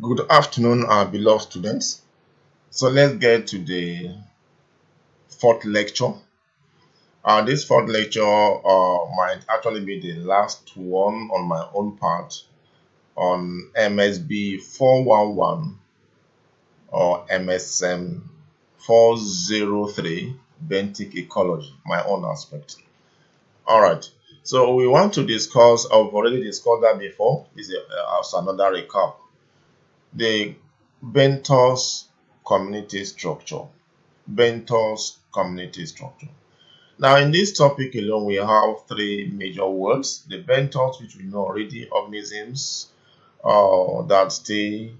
Good afternoon, our beloved students. So let's get to the fourth lecture. This fourth lecture might actually be the last one on my own part on MSB 411 or MSM 403 benthic ecology, my own aspect. All right. So we want to discuss, I've already discussed that before. This is another recap. The Benthos community structure. Benthos community structure. Now, in this topic alone, we have three major words. The benthos, which we know already, organisms that stay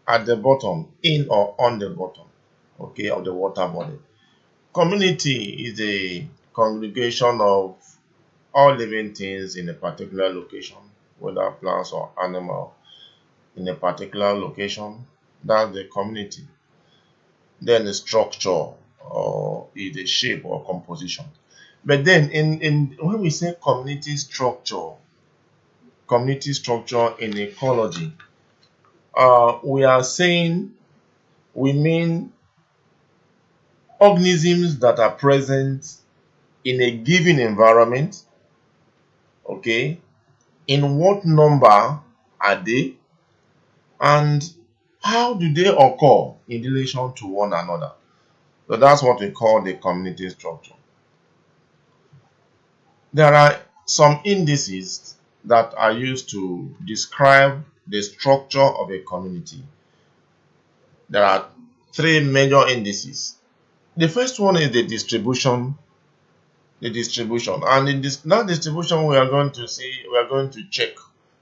at the bottom, in or on the bottom, okay, of the water body. Community is a congregation of all living things in a particular location, whether plants or animal, in a particular location. That's the community. Then the structure is the shape or composition. But then in when we say community structure in ecology, we are saying we mean organisms that are present in a given environment, okay? In what number are they, and how do they occur in relation to one another? So that's what we call the community structure. There are some indices that are used to describe the structure of a community. There are three major indices. The first one is the distribution. And in that distribution, we are going to see, we are going to check,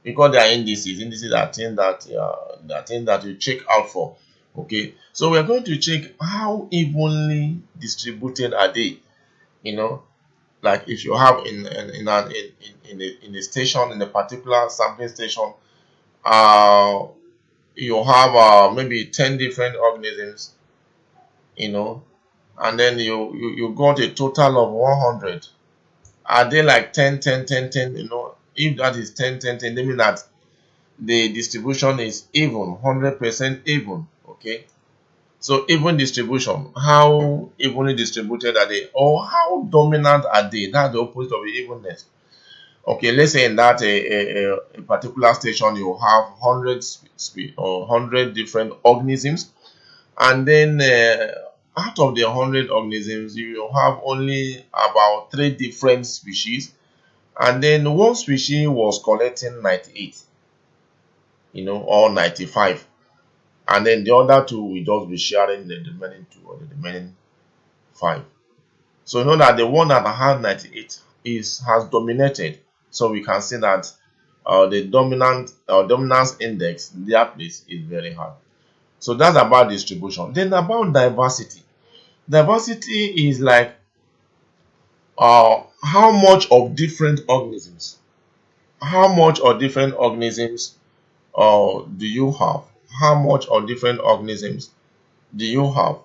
because they are indices. Indices are things that you check out for. Okay, so we are going to check how evenly distributed are they. You know, like if you have in a station, in a particular sampling station, uh you have maybe 10 different organisms, you know, and then you got a total of 100. Are they like 10, 10, 10, 10? You know, if that is 10, 10, 10, they mean that the distribution is even, 100% even. Okay, so even distribution, how evenly distributed are they, or how dominant are they? That's the opposite of evenness. Okay, let's say in that a particular station you have hundreds or 100 different organisms, and then out of the 100 organisms you have only about three different species, and then one species was collecting 98, or 95, and then the other two will just be sharing the remaining two or the remaining five. So you know that the one that had 98 has dominated. So we can see that the dominance index, their place is very high. So that's about distribution. Then about diversity. Diversity is like how much of different organisms, do you have? How much of different organisms do you have?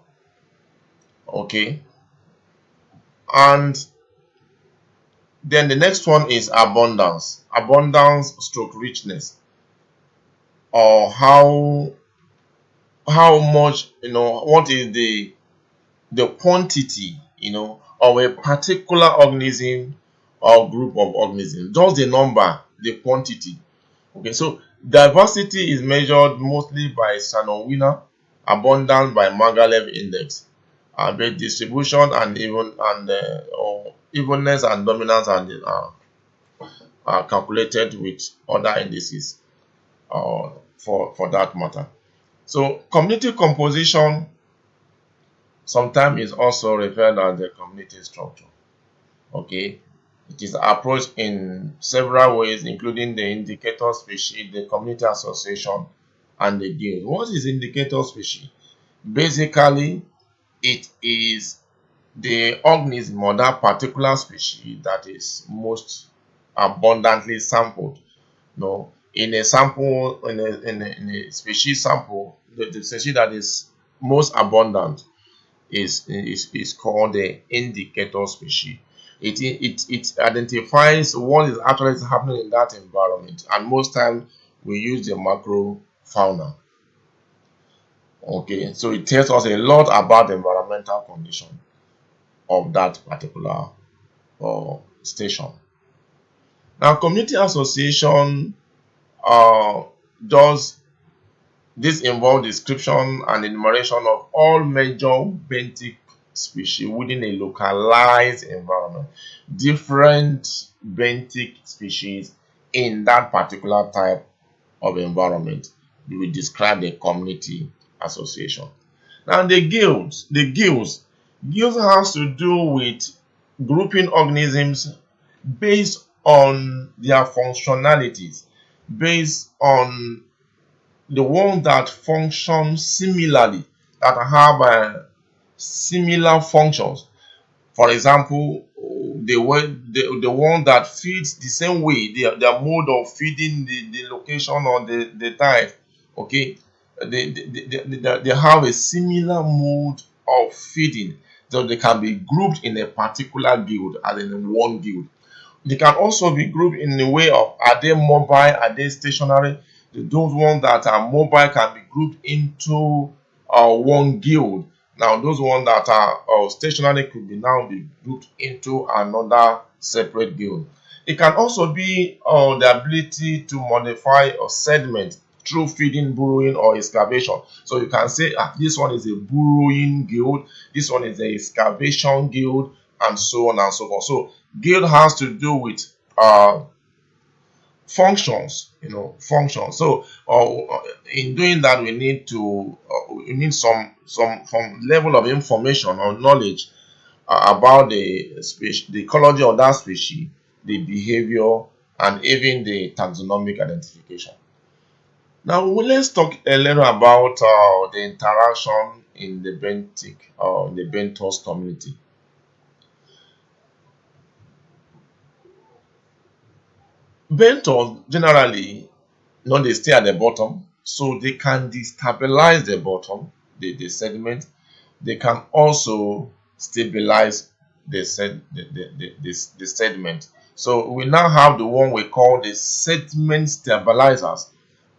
Okay, and then the next one is abundance. Abundance stroke richness, or how much, what is the quantity, of a particular organism or group of organisms. Just the number, the quantity. Okay, so diversity is measured mostly by Sanon-Wiener, abundance by Margalef index, and the distribution and or evenness and dominance are calculated with other indices for that matter. So community composition sometimes is also referred as the community structure. Okay, it is approached in several ways, including the indicator species, the community association, and the guild. What is indicator species? Basically, it is the organism or that particular species that is most abundantly sampled. No, in a sample, in a species sample, the species that is most abundant is called the indicator species. It identifies what is actually happening in that environment, and most times we use the macro fauna. Okay, so it tells us a lot about the environmental condition of that particular station. Now, community association does this involve description and enumeration of all major benthic species within a localized environment. Different benthic species in that particular type of environment. We will describe the community association. Now guilds has to do with grouping organisms based on their functionalities, based on the ones that function similarly, that have similar functions. For example, the one that feeds the same way, their mode of feeding, the location or the type, okay, they have a similar mode of feeding, so they can be grouped in a particular guild as in one guild. They can also be grouped in the way of, are they mobile, are they stationary? Those ones that are mobile can be grouped into one guild. Now, those ones that are stationary could be now be grouped into another separate guild. It can also be the ability to modify or sediment through feeding, burrowing, or excavation. So you can say, this one is a burrowing guild, this one is a excavation guild, and so on and so forth. So guild has to do with functions, functions. So in doing that, we need some level of information or knowledge about the species, the ecology of that species, the behavior, and even the taxonomic identification. Now, let's talk a little about the interaction in the benthic or the benthos community. Benthos generally, they stay at the bottom, so they can destabilize the bottom, the sediment. They can also stabilize the sediment. So we now have the one we call the sediment stabilizers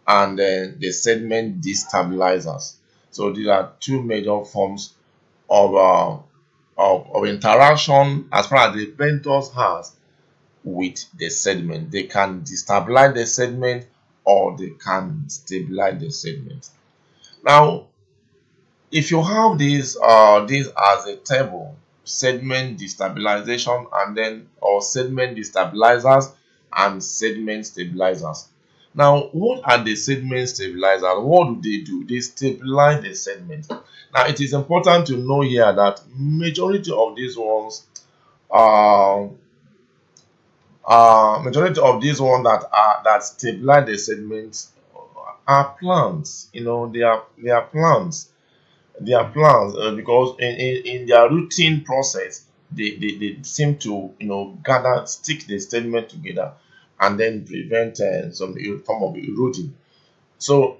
and the sediment destabilizers. So these are two major forms of of interaction as far as the benthos has with the sediment. They can destabilize the sediment or they can stabilize the sediment. Now, if you have this as a table, sediment destabilization and then or sediment destabilizers and sediment stabilizers. Now, what are the sediment stabilizers? What do? They stabilize the sediment. Now, it is important to know here that majority of these ones are majority of these ones that stabilize the sediments are plants. They are plants. They are plants because in their routine process, they seem to gather, stick the sediment together, and then prevent some form of eroding. So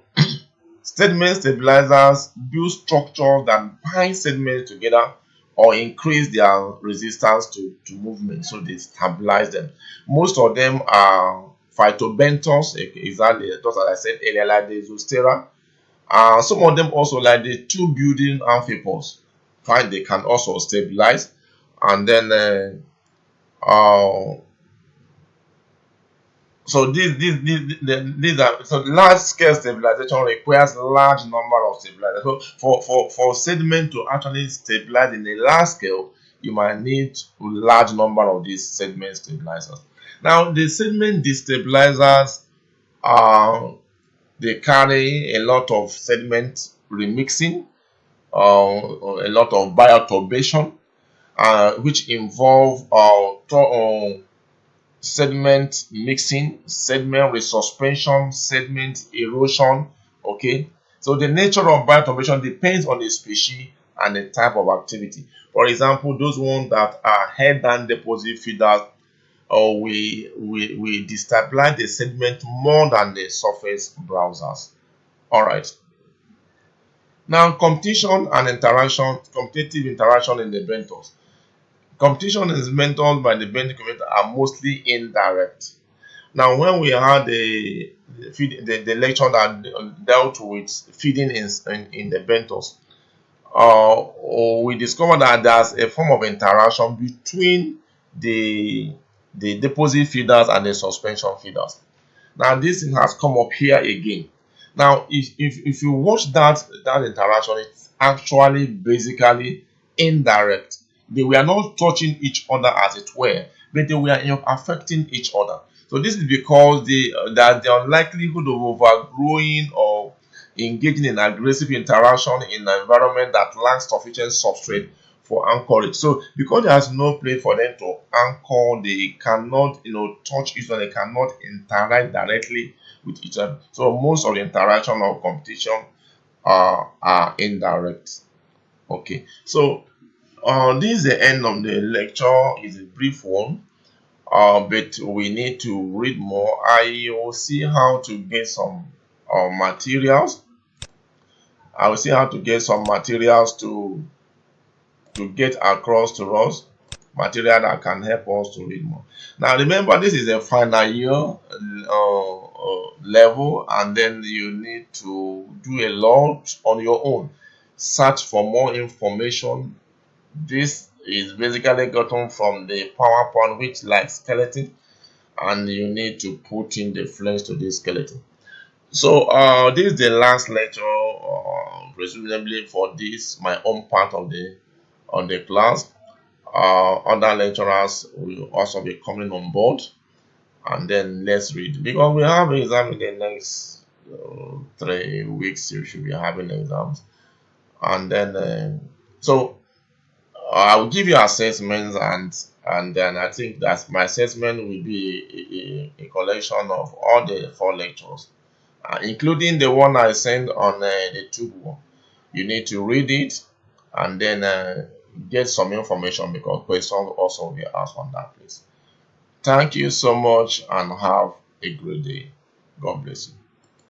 sediment stabilizers build structures that bind sediments together or increase their resistance to movement, so they stabilize them. Most of them are phytobenthos, exactly just as I said earlier, like the zostera. Some of them also, like the two building amphipods, fine, they can also stabilize. And then so these are, so large scale stabilization requires large number of stabilizers. So for sediment to actually stabilize in a large scale, you might need a large number of these sediment stabilizers. Now, the sediment destabilizers, they carry a lot of sediment remixing, a lot of bioturbation, which involve sediment mixing, sediment resuspension, sediment erosion. Okay, so the nature of bioturbation depends on the species and the type of activity. For example, those ones that are head down deposit feeders, or we destabilize the sediment more than the surface browsers. All right. Now, competition and interaction, competitive interaction in the benthos. Competition is mentored by the benthic community are mostly indirect. Now, when we had the lecture that dealt with feeding in the benthos, we discovered that there's a form of interaction between the deposit feeders and the suspension feeders. Now, this thing has come up here again. Now, if you watch that interaction, it's actually basically indirect. They were not touching each other as it were, but they were affecting each other. So this is because that the unlikelihood of overgrowing or engaging in aggressive interaction in an environment that lacks sufficient substrate for anchorage. So because there's no place for them to anchor, they cannot, touch each other, they cannot interact directly with each other. So most of the interaction or competition are indirect. Okay. So this is the end of the lecture. It's a brief one. But we need to read more. I will see how to get some materials. I will see how to get some materials to get across to us, material that can help us to read more. Now, remember, this is a final year level, and then you need to do a lot on your own. Search for more information. This is basically gotten from the PowerPoint, which like skeleton, and you need to put in the flames to this skeleton. So this is the last lecture, presumably for this my own part of the class. Other lecturers will also be coming on board, and then let's read because we have exam in the next 3 weeks. You should be having exams, and then so I will give you assessments, and then I think that my assessment will be a collection of all the 4 lectures, including the one I sent on the tube. You need to read it and then get some information because questions also will be asked on that place. Thank you so much and have a great day. God bless you.